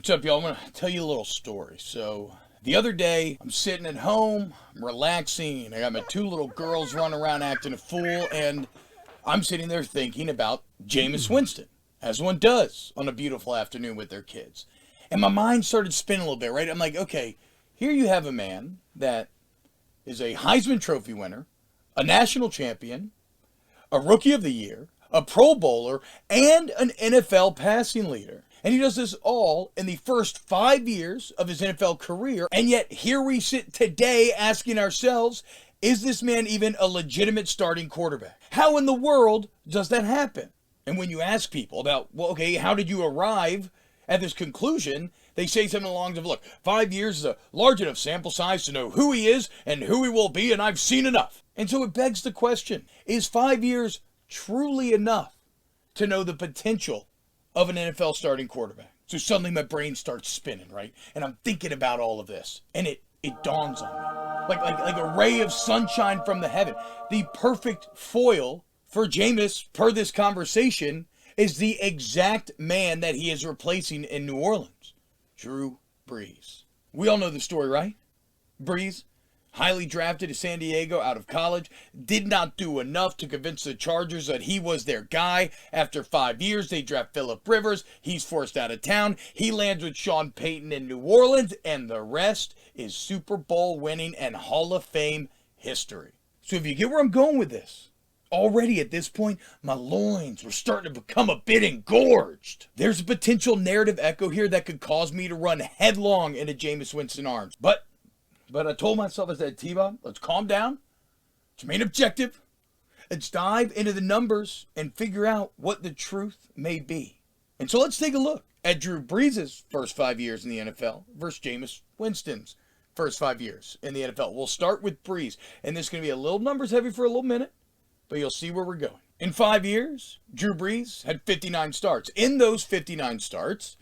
What's up, y'all? I'm going to tell you a little story. So, the other day, I'm sitting at home, I'm relaxing, I got my two little girls running around acting a fool, and I'm sitting there thinking about Jameis Winston, as one does on a beautiful afternoon with their kids. And my mind started spinning a little bit, right? I'm like, okay, here you have a man that is a Heisman Trophy winner, a national champion, a Rookie of the Year, a Pro Bowler, and an NFL passing leader. And he does this all in the first 5 years of his NFL career. And yet here we sit today asking ourselves, is this man even a legitimate starting quarterback? How in the world does that happen? And when you ask people about, well, okay, how did you arrive at this conclusion? They say something along the lines of, look, 5 years is a large enough sample size to know who he is and who he will be, and I've seen enough. And so it begs the question, is 5 years truly enough to know the potential of an NFL starting quarterback? So suddenly my brain starts spinning, right? And I'm thinking about all of this, and it dawns on me. Like a ray of sunshine from the heaven. The perfect foil for Jameis, per this conversation, is the exact man that he is replacing in New Orleans. Drew Brees. We all know the story, right? Brees, highly drafted to San Diego out of college, did not do enough to convince the Chargers that he was their guy. After 5 years, they draft Phillip Rivers. He's forced out of town. He lands with Sean Payton in New Orleans, and the rest is Super Bowl winning and Hall of Fame history. So if you get where I'm going with this, already at this point, my loins were starting to become a bit engorged. There's a potential narrative echo here that could cause me to run headlong into Jameis Winston's arms. But I told myself, I said, T-Bob, let's calm down. Let's remain objective. Let's dive into the numbers and figure out what the truth may be. And so let's take a look at Drew Brees' first 5 years in the NFL versus Jameis Winston's first 5 years in the NFL. We'll start with Brees. And this is going to be a little numbers heavy for a little minute, but you'll see where we're going. In 5 years, Drew Brees had 59 starts. In those 59 starts,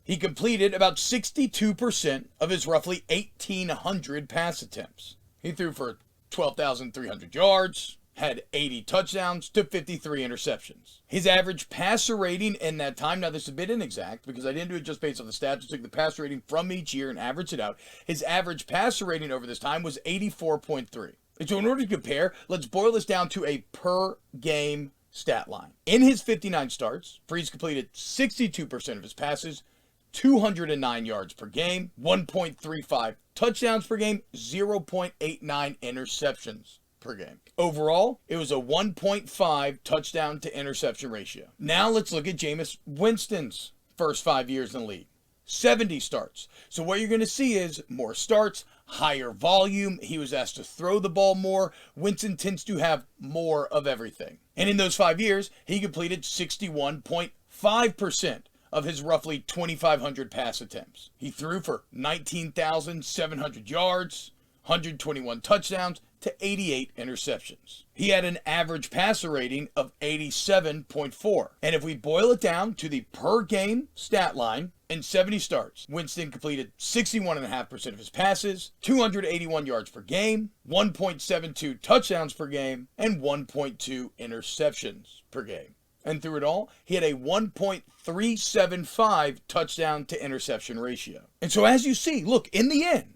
he completed about 62% of his roughly 1,800 pass attempts. He threw for 12,300 yards, had 80 touchdowns to 53 interceptions. His average passer rating in that time, now this is a bit inexact because I didn't do it just based on the stats, I took the passer rating from each year and averaged it out. His average passer rating over this time was 84.3. And so in order to compare, let's boil this down to a per game stat line. In his 59 starts, Brees completed 62% of his passes, 209 yards per game, 1.35 touchdowns per game, 0.89 interceptions per game. Overall, it was a 1.5 touchdown to interception ratio. Now let's look at Jameis Winston's first 5 years in the league. 70 starts. So what you're going to see is more starts, higher volume. He was asked to throw the ball more. Winston tends to have more of everything. And in those 5 years, he completed 61.5% of his roughly 2,500 pass attempts. He threw for 19,700 yards, 121 touchdowns to 88 interceptions. He had an average passer rating of 87.4. And if we boil it down to the per game stat line, in 70 starts, Winston completed 61.5% of his passes, 281 yards per game, 1.72 touchdowns per game, and 1.2 interceptions per game. And through it all, he had a 1.375 touchdown to interception ratio. And so as you see, look, in the end,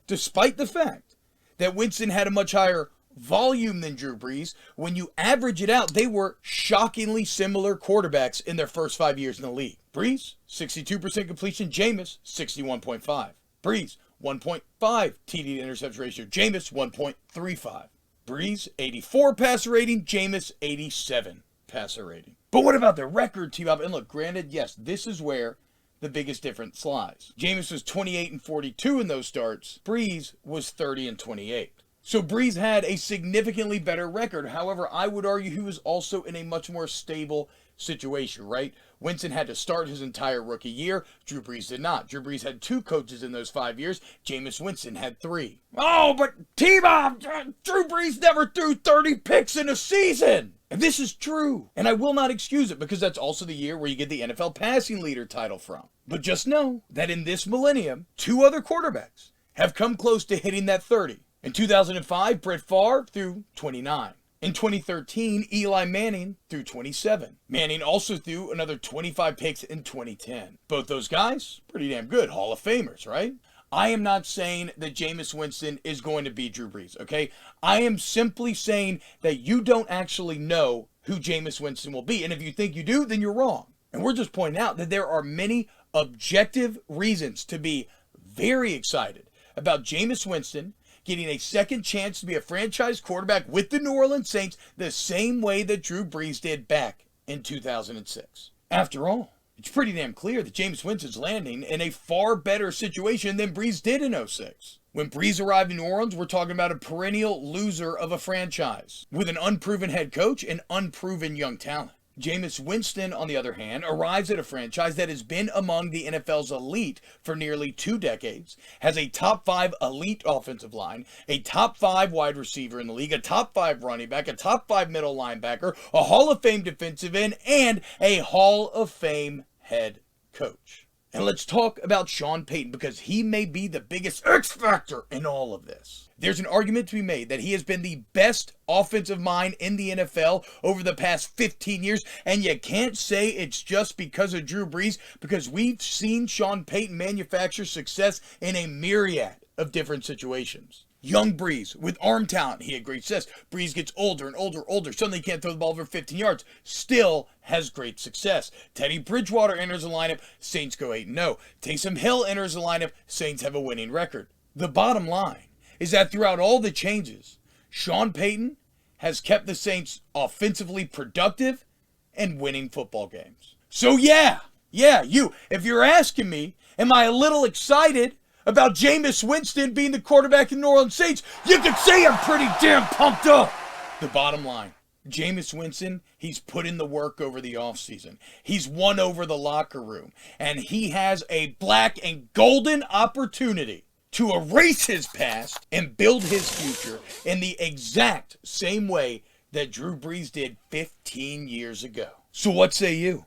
despite the fact that Winston had a much higher volume than Drew Brees, when you average it out, they were shockingly similar quarterbacks in their first 5 years in the league. Brees, 62% completion. Jameis, 61.5. Brees, 1.5 TD to interception ratio. Jameis, 1.35. Brees, 84 passer rating. Jameis, 87 passer rating. But what about the record, T-Bob? And look, granted, yes, this is where the biggest difference lies. Jameis was 28-42 in those starts. Brees was 30-28. So Brees had a significantly better record. However, I would argue he was also in a much more stable situation, right? Winston had to start his entire rookie year. Drew Brees did not. Drew Brees had 2 coaches in those 5 years. Jameis Winston had 3. Oh, but T-Bob, Drew Brees never threw 30 picks in a season. And this is true. And I will not excuse it because that's also the year where you get the NFL passing leader title from. But just know that in this millennium, 2 other quarterbacks have come close to hitting that 30. In 2005, Brett Favre threw 29. In 2013, Eli Manning threw 27. Manning also threw another 25 picks in 2010. Both those guys, pretty damn good. Hall of Famers, right? I am not saying that Jameis Winston is going to be Drew Brees, okay? I am simply saying that you don't actually know who Jameis Winston will be. And if you think you do, then you're wrong. And we're just pointing out that there are many objective reasons to be very excited about Jameis Winston getting a second chance to be a franchise quarterback with the New Orleans Saints the same way that Drew Brees did back in 2006. After all, it's pretty damn clear that Jameis Winston's landing in a far better situation than Brees did in 06. When Brees arrived in New Orleans, we're talking about a perennial loser of a franchise with an unproven head coach and unproven young talent. Jameis Winston, on the other hand, arrives at a franchise that has been among the NFL's elite for nearly 2 decades, has a top 5 elite offensive line, a top 5 wide receiver in the league, a top 5 running back, a top 5 middle linebacker, a Hall of Fame defensive end, and a Hall of Fame head coach. And let's talk about Sean Payton, because he may be the biggest X factor in all of this. There's an argument to be made that he has been the best offensive mind in the NFL over the past 15 years, and you can't say it's just because of Drew Brees, because we've seen Sean Payton manufacture success in a myriad of different situations. Young Brees, with arm talent, he had great success. Brees gets older and older. Suddenly can't throw the ball over 15 yards. Still has great success. Teddy Bridgewater enters the lineup. Saints go 8-0. Taysom Hill enters the lineup. Saints have a winning record. The bottom line is that throughout all the changes, Sean Payton has kept the Saints offensively productive and winning football games. So yeah, if you're asking me, am I a little excited about Jameis Winston being the quarterback of the New Orleans Saints? You could say I'm pretty damn pumped up. The bottom line, Jameis Winston, he's put in the work over the offseason. He's won over the locker room. And he has a black and golden opportunity to erase his past and build his future in the exact same way that Drew Brees did 15 years ago. So what say you?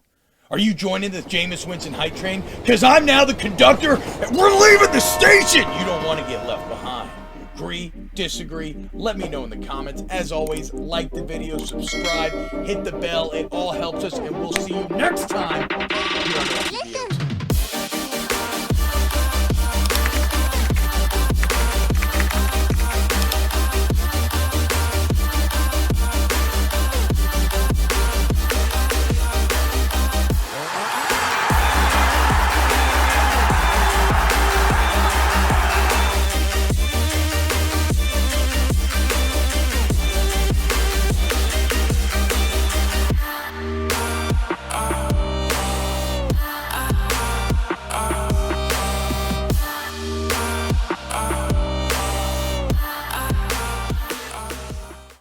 Are you joining the Jameis Winston hype train? Because I'm now the conductor and we're leaving the station! You don't want to get left behind. Agree? Disagree? Let me know in the comments. As always, like the video, subscribe, hit the bell. It all helps us, and we'll see you next time here on the videos.